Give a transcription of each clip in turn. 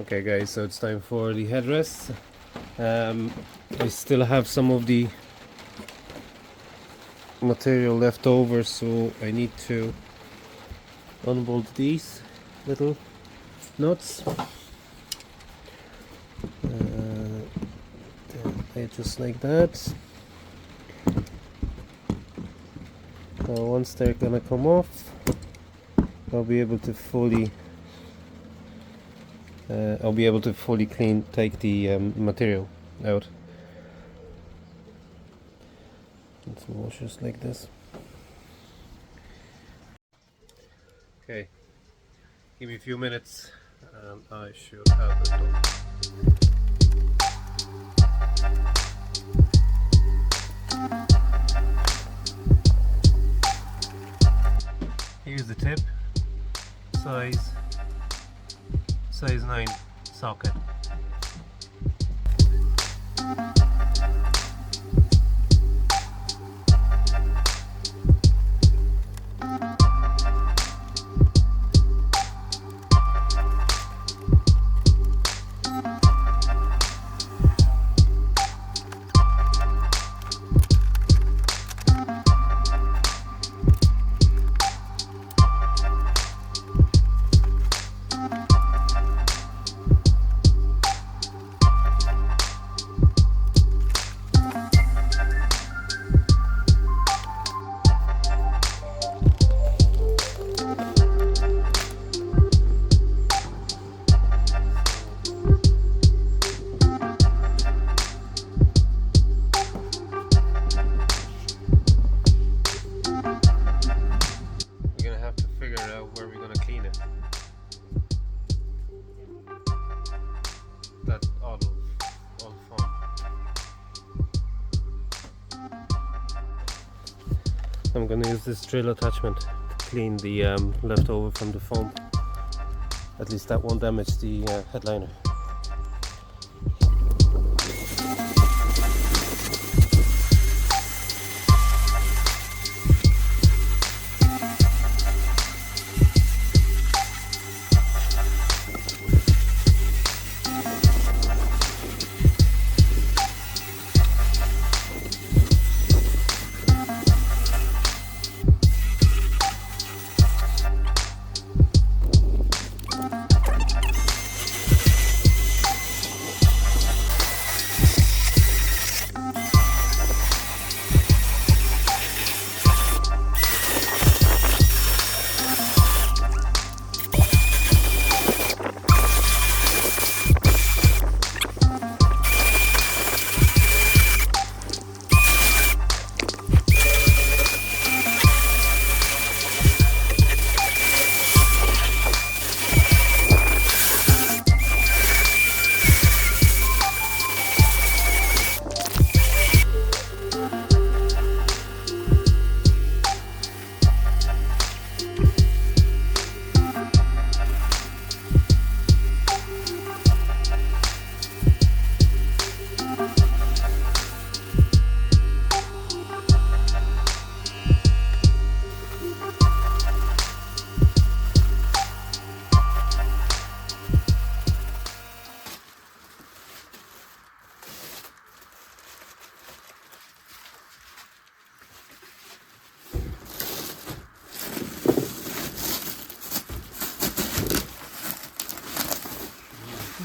Okay guys, so it's time for the headrest. I still have some of the material left over, so I need to unbolt these little nuts. They're just like that. Once they're gonna come off, I'll be able to fully take the material out. It's just like this. Okay, give me a few minutes and I should have it done. Here's the tip, size 9 socket. I'm gonna use this drill attachment to clean the leftover from the foam. At least that won't damage the headliner.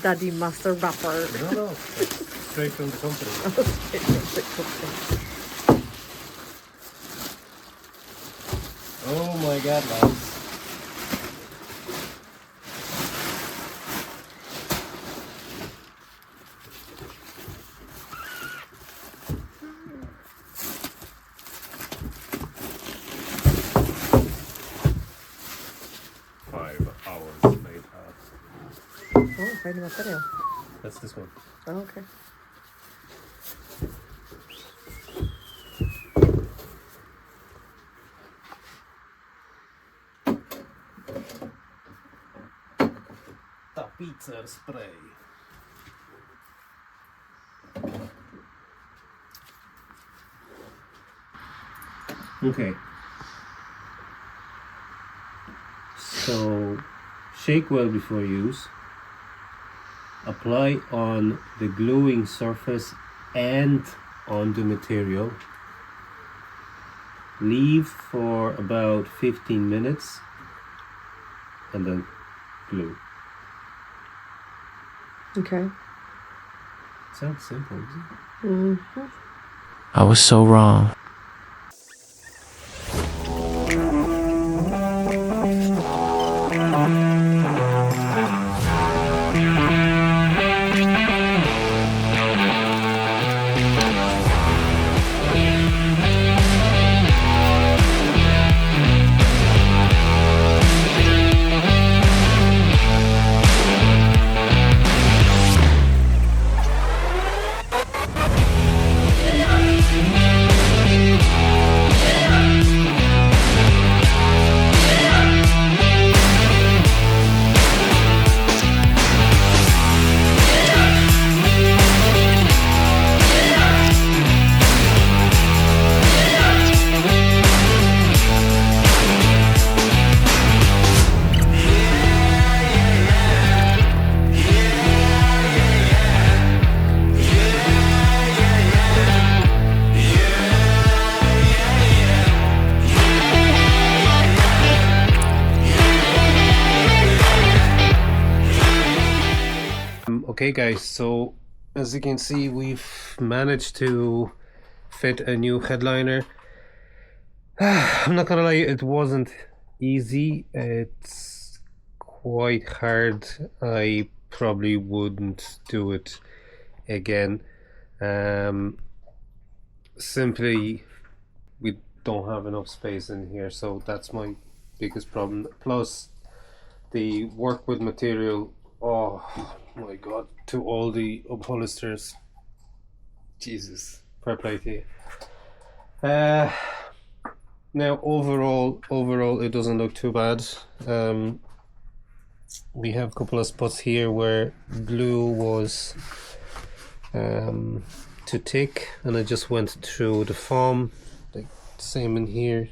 Daddy Master Rapper. No, straight from the company. Oh my god, lads. Oh, fajny materiał. That's this one. Oh, okay. Tapicer spray. Okay. So shake well before use. apply on the gluing surface and on the material. Leave for about 15 minutes and then glue. Okay. Sounds simple, isn't it? Mm-hmm. I was so wrong. Okay guys, so as you can see, we've managed to fit a new headliner. I'm not gonna lie, it wasn't easy. It's quite hard. I probably wouldn't do it again. Simply we don't have enough space in here, so that's my biggest problem. Plus the work with material, oh my god, to all the upholsters, Jesus, fair play to you. Now overall it doesn't look too bad. We have a couple of spots here where glue was too thick, and I just went through the foam, like same in here.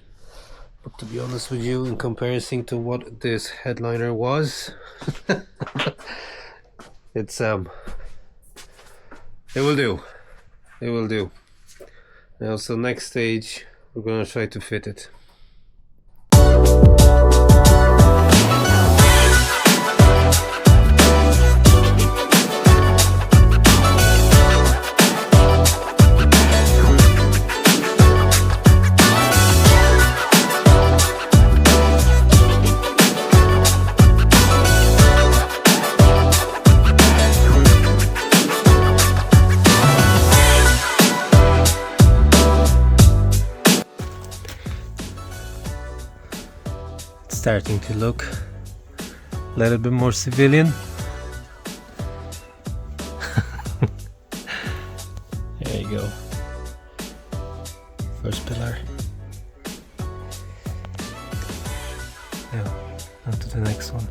But to be honest with you, in comparison to what this headliner was, it's it will do. It will do. Now, so next stage, we're gonna try to fit it. Starting to look a little bit more civilian. There you go. First pillar. Now, on to the next one.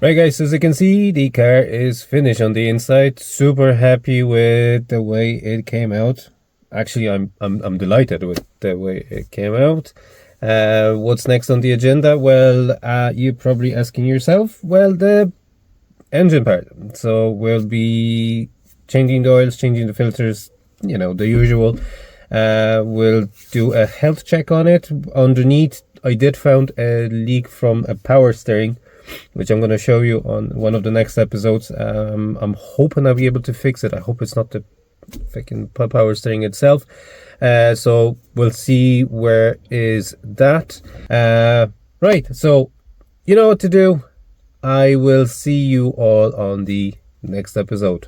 Right guys, as you can see, the car is finished on the inside. Super happy with the way it came out. Actually, I'm delighted with the way it came out. What's next on the agenda? Well, you're probably asking yourself, well, the engine part. So we'll be changing the oils, changing the filters, you know, the usual. We'll do a health check on it. Underneath, I did found a leak from a power steering, which I'm going to show you on one of the next episodes. I'm hoping I'll be able to fix it. I hope it's not the freaking power steering itself. So we'll see where is that. Right, so you know what to do. I will see you all on the next episode.